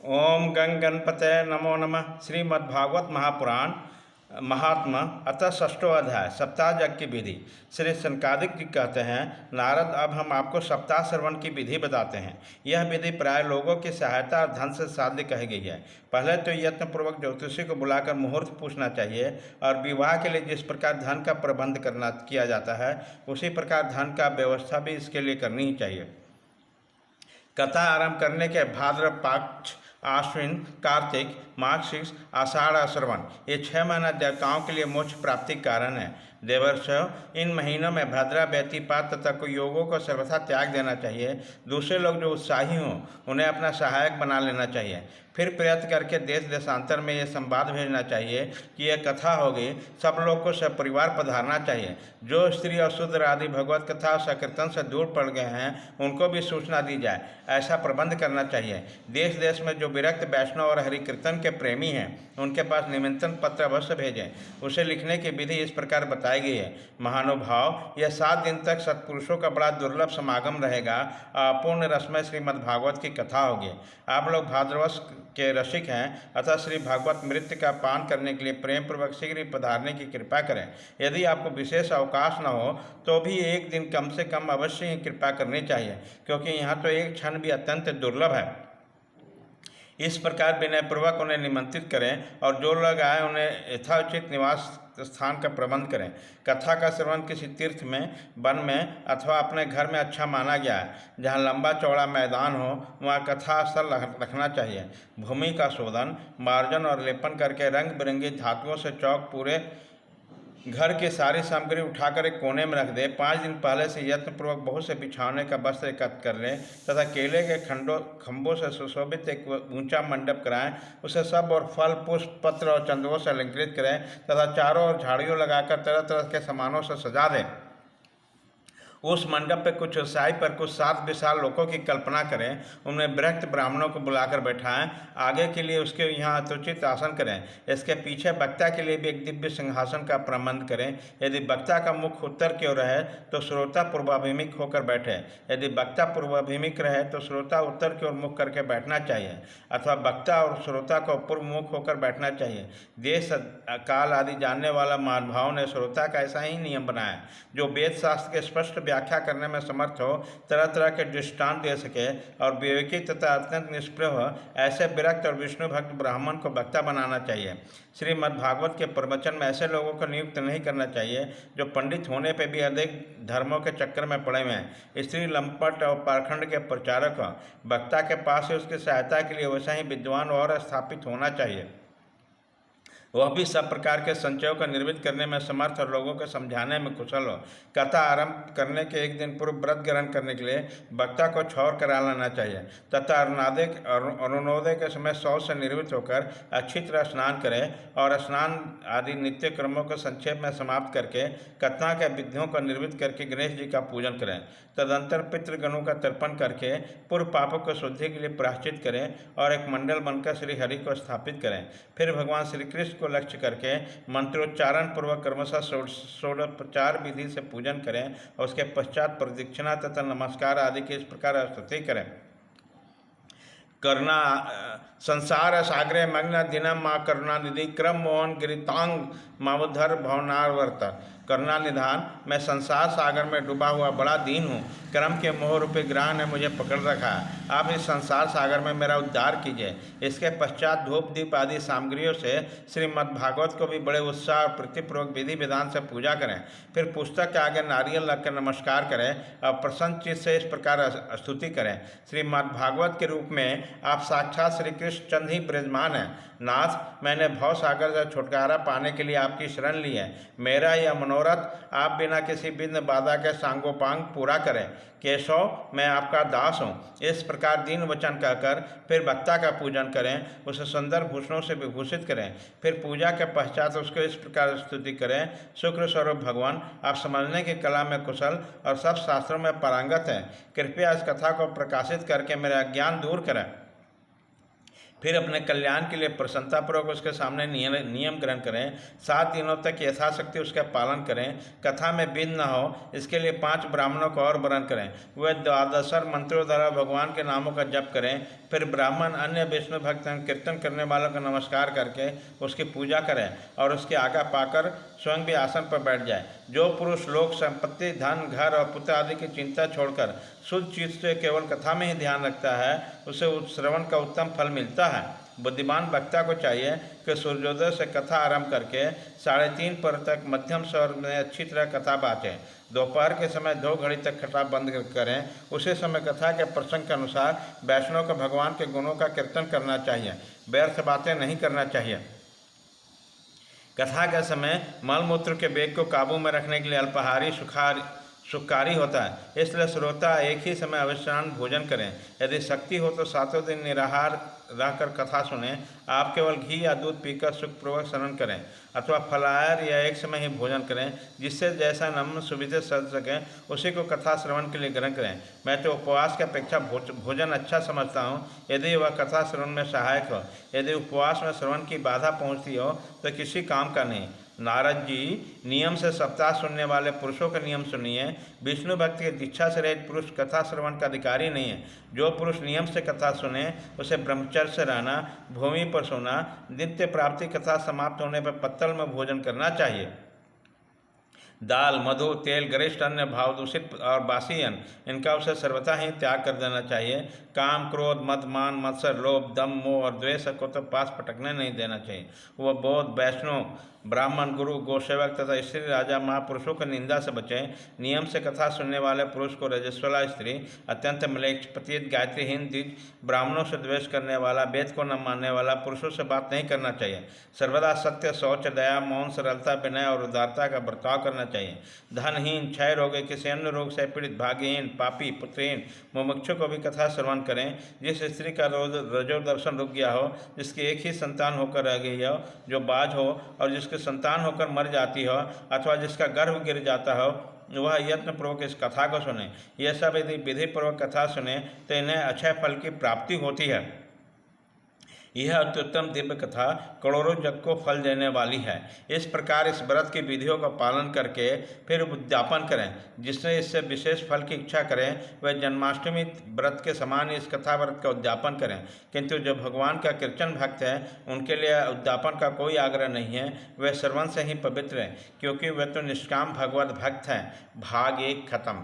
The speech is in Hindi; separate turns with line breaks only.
ओम गंग गणपते नमो नमः। श्रीमद्भागवत महापुराण महात्मा अतः षष्ठो अध्याय सप्ताह यज्ञ की विधि। श्री सनकादिक जी कहते हैं, नारद, अब हम आपको सप्ताह श्रवण की विधि बताते हैं। यह विधि प्राय लोगों की सहायता और धन से साध्य कही गई है। पहले तो यत्नपूर्वक ज्योतिषी को बुलाकर मुहूर्त पूछना चाहिए और विवाह के लिए जिस प्रकार धन का प्रबंध करना किया जाता है उसी प्रकार धन का व्यवस्था भी इसके लिए करनी ही चाहिए। कथा आरंभ करने के भाद्र पक्ष, आश्विन, कार्तिक, मार्गशीर्ष, आषाढ़ और श्रवण, ये 6 महीना देवताओं के लिए मोक्ष प्राप्ति कारण है। देवर्षो, इन महीनों में भद्रा, व्यतिपात तथा कुयोगों को सर्वथा त्याग देना चाहिए। दूसरे लोग जो उत्साही हों उन्हें अपना सहायक बना लेना चाहिए। फिर प्रयत्न करके देश देशांतर में ये संवाद भेजना चाहिए कि यह कथा होगी, सब लोग को सपरिवार पधारना चाहिए। जो स्त्री और शूद्र आदि भगवत कथा और सकीर्तन से दूर पड़ गए हैं उनको भी सूचना दी जाए, ऐसा प्रबंध करना चाहिए। देश देश में जो विरक्त वैष्णव और हरिकीर्तन के प्रेमी हैं उनके पास निमंत्रण पत्र अवश्य भेजें। उसे लिखने की विधि इस प्रकार बताई गई है। महानुभाव, यह 7 दिन तक सत्पुरुषों का बड़ा दुर्लभ समागम रहेगा। अपूर्ण रसमय श्रीमद्भागवत की कथा होगी। आप लोग भाद्रवश के रसिक हैं, अतः श्री भागवत मृत्यु का पान करने के लिए प्रेम पूर्वक शीघ्र ही पधारने की कृपा करें। यदि आपको विशेष अवकाश न हो तो भी एक दिन कम से कम अवश्य ही कृपा करनी चाहिए, क्योंकि यहाँ तो एक क्षण भी अत्यंत दुर्लभ है। इस प्रकार विनयपूर्वक उन्हें निमंत्रित करें और जो लोग आए उन्हें यथाउचित निवास स्थान का प्रबंध करें। कथा का श्रवण किसी तीर्थ में, वन में अथवा अपने घर में अच्छा माना गया है। जहाँ लंबा चौड़ा मैदान हो वहाँ कथा स्थल रखना चाहिए। भूमि का शोधन, मार्जन और लेपन करके रंग बिरंगी धातुओं से चौक पूरे घर की सारी सामग्री उठाकर एक कोने में रख दे। 5 दिन पहले से यत्नपूर्वक बहुत से बिछाने का वस्त्र एकत्र कर लें तथा केले के खंभों से सुशोभित एक ऊंचा मंडप कराएं। उसे सब और फल, पुष्प, पत्र और चंदनों से अलंकृत करें तथा चारों ओर झाड़ियों लगाकर तरह तरह के सामानों से सजा दें। उस मंडप पे कुछ ऊंचाई पर कुछ 7 विशाल लोगों की कल्पना करें। उनमें विरक्त ब्राह्मणों को बुलाकर बैठाएं। आगे के लिए उसके यहाँ यथोचित आसन करें। इसके पीछे वक्ता के लिए भी एक दिव्य सिंहासन का प्रबंध करें। यदि वक्ता का मुख उत्तर की ओर रहे तो श्रोता पूर्वाभिमुख होकर बैठे। यदि वक्ता पूर्वाभिमुख रहे तो श्रोता उत्तर की ओर मुख करके बैठना चाहिए, अथवा वक्ता और श्रोता को पूर्व मुख होकर बैठना चाहिए। देश काल आदि जानने वाला महानुभाव ने श्रोता का ऐसा ही नियम बनाया जो वेद शास्त्र के स्पष्ट व्याख्या करने में समर्थ हो, तरह तरह के दृष्टांत दे सके और विवेकी तथा अत्यंत निष्प्रह हो। ऐसे विरक्त और विष्णु भक्त ब्राह्मण को वक्ता बनाना चाहिए। श्रीमद्भागवत के प्रवचन में ऐसे लोगों को नियुक्त नहीं करना चाहिए जो पंडित होने पर भी अधिक धर्मों के चक्कर में पड़े हुए हैं। स्त्री, लंपट और पाखंड के प्रचारक हो। वक्ता के पास ही उसकी सहायता के लिए वैसा ही विद्वान और स्थापित होना चाहिए। वह भी सब प्रकार के संचयों को निर्मित करने में समर्थ और लोगों को समझाने में कुशल हो। कथा आरंभ करने के एक दिन पूर्व व्रत ग्रहण करने के लिए वक्ता को छौर करा लेना चाहिए तथा अरुणोदय के समय शौच से निर्मित होकर अच्छी तरह स्नान करें और स्नान आदि नित्य कर्मों को संक्षेप में समाप्त करके कथा के विधियों को निर्मित करके गणेश जी का पूजन करें। तदंतर पितृगणों का तर्पण करके पूर्व पापों को शुद्धि के लिए प्रायश्चित करें और एक मंडल बनकर श्री हरि को स्थापित करें। फिर भगवान श्री कृष्ण को लक्ष्य करके मंत्रोच्चारण पूर्वक क्रमशः षोडशोपचार विधि से पूजन करें और उसके पश्चात प्रदक्षिणा तथा नमस्कार आदि की इस प्रकार स्तुति करें। करुणा संसार सागरे मग्न दिनम माँ करुणानिधि क्रम मोहन गिरितांग मावधर भवनावर्त। करुणा निधान, मैं संसार सागर में डूबा हुआ बड़ा दीन हूँ। कर्म के मोह रूपी ग्रह ने मुझे पकड़ रखा है। आप इस संसार सागर में मेरा उद्धार कीजिए। इसके पश्चात धूप दीप आदि सामग्रियों से श्रीमद्भागवत को भी बड़े उत्साह और प्रीतिपूर्वक विधि विधान से पूजा करें। फिर पुस्तक के आगे नारियल रखकर नमस्कार करें और प्रसन्न चित्त से इस प्रकार स्तुति करें। श्रीमद्भागवत के रूप में आप साक्षात श्री कृष्ण चंद ही विराजमान हैं। नाथ, मैंने भव सागर से छुटकारा पाने के लिए आपकी शरण ली है। मेरा यह मनोरथ आप बिना किसी विघ्न बाधा के सांगोपांग पूरा करें। केशव, मैं आपका दास हूँ। इस प्रकार दीन वचन कहकर फिर वक्ता का पूजन करें, उसे सुंदर भूषणों से विभूषित करें। फिर पूजा के पश्चात उसको इस प्रकार स्तुति करें। शुक्र स्वरूप भगवान, आप समझने की कला में कुशल और सब शास्त्रों में पारंगत हैं। कृपया इस कथा को प्रकाशित करके मेरा अज्ञान दूर करें। फिर अपने कल्याण के लिए प्रसन्नतापूर्वक उसके सामने नियम ग्रहण करें। 7 दिनों तक यथाशक्ति उसका पालन करें। कथा में विघ्न न हो इसके लिए 5 ब्राह्मणों को और वरण करें। वह 12 मंत्रों द्वारा भगवान के नामों का जप करें। फिर ब्राह्मण अन्य विष्णु भक्त कीर्तन करने वालों का नमस्कार करके उसकी पूजा करें और उसकी आज्ञा पाकर स्वयं भी आसन पर बैठ जाए। जो पुरुष लोक संपत्ति, धन, घर और पुत्र आदि की चिंता छोड़कर शुद्ध चित्त से केवल कथा में ही ध्यान रखता है उसे उस श्रवण का उत्तम फल मिलता है। बुद्धिमान वक्ता को चाहिए कि सूर्योदय से कथा आरंभ करके 3:30 पर तक मध्यम स्वर में अच्छी तरह कथा बाँटें। दोपहर के समय 2 घड़ी तक कथा बंद करें। उसी समय कथा के प्रसंग के अनुसार वैष्णव को भगवान के गुणों का कीर्तन करना चाहिए। व्यर्थ बातें नहीं करना चाहिए। कथा के समय मलमूत्र के वेग को काबू में रखने के लिए अल्पाहारी सुखकारी होता है, इसलिए श्रोता एक ही समय अविश्रांत भोजन करें। यदि शक्ति हो तो 7 दिन निराहार रहकर कथा सुने। आप केवल घी या दूध पीकर सुखपूर्वक श्रवण करें अथवा फलाहार या एक समय ही भोजन करें। जिससे जैसा नम्र सुविधे सज सके उसी को कथा श्रवण के लिए ग्रहण करें। मैं तो उपवास की अपेक्षा भोजन अच्छा समझता हूँ यदि वह कथा श्रवण में सहायक हो। यदि उपवास में श्रवण की बाधा पहुँचती हो तो किसी काम का नहीं। नारद जी, नियम से सप्ताह सुनने वाले पुरुषों का नियम सुनिए। विष्णु भक्त की दीक्षा से रहित पुरुष कथा श्रवण का अधिकारी नहीं है। जो पुरुष नियम से कथा सुने उसे ब्रह्मचर्य से रहना, भूमि पर सोना, नित्य प्राप्ति कथा समाप्त होने पर पत्तल में भोजन करना चाहिए। दाल, मधु, तेल, गरिष्ठ अन्य भाव दूषित और बासी अन्न इनका उसे सर्वथा ही त्याग कर देना चाहिए। काम, क्रोध, मद, मान, मत्सर, लोभ, दम, मोह और द्वेष को तो पास पटकने नहीं देना चाहिए। वह बौद्ध, वैष्णव, ब्राह्मण, गुरु, गोसेवक तथा स्त्री, राजा, महापुरुषों की निंदा से बचें। नियम से कथा सुनने वाले पुरुष को रजस्वला स्त्री, अत्यंत म्लेच्छ, पतित, गायत्रीहीन, द्विज, ब्राह्मणों से द्वेष करने वाला, वेद को न मानने वाला पुरुषों से बात नहीं करना चाहिए। सर्वदा सत्य, शौच, दया, मौन, सरलता, विनय और उदारता का बर्ताव करना चाहिए। धनहीन, क्षय रोगी, किसी अन्य रोग से पीड़ित, भाग्यहीन, पापी, पुत्रहीन, मुमुक्षु को भी कथा श्रवण करें। जिस स्त्री का रजोदर्शन रुक गया हो, जिसकी एक ही संतान होकर रह गई हो, जो बाझ हो और जिसके संतान होकर मर जाती हो अथवा जिसका गर्भ गिर जाता हो, वह यत्नपूर्वक इस कथा को सुने। यह सब यदि विधिपूर्वक कथा सुने तो इन्हें अक्षय फल की प्राप्ति होती है। यह अत्युत्तम दिव्य कथा करोड़ों जग को फल देने वाली है। इस प्रकार इस व्रत की विधियों का पालन करके फिर उद्यापन करें। जिसने इससे विशेष फल की इच्छा करें वह जन्माष्टमी व्रत के समान इस कथा व्रत का उद्यापन करें। किंतु जो भगवान का कीर्तन भक्त है उनके लिए उद्यापन का कोई आग्रह नहीं है। वे श्रवण से ही पवित्र हैं क्योंकि वे तो निष्काम भगवत भक्त हैं। भाग 1 खत्म।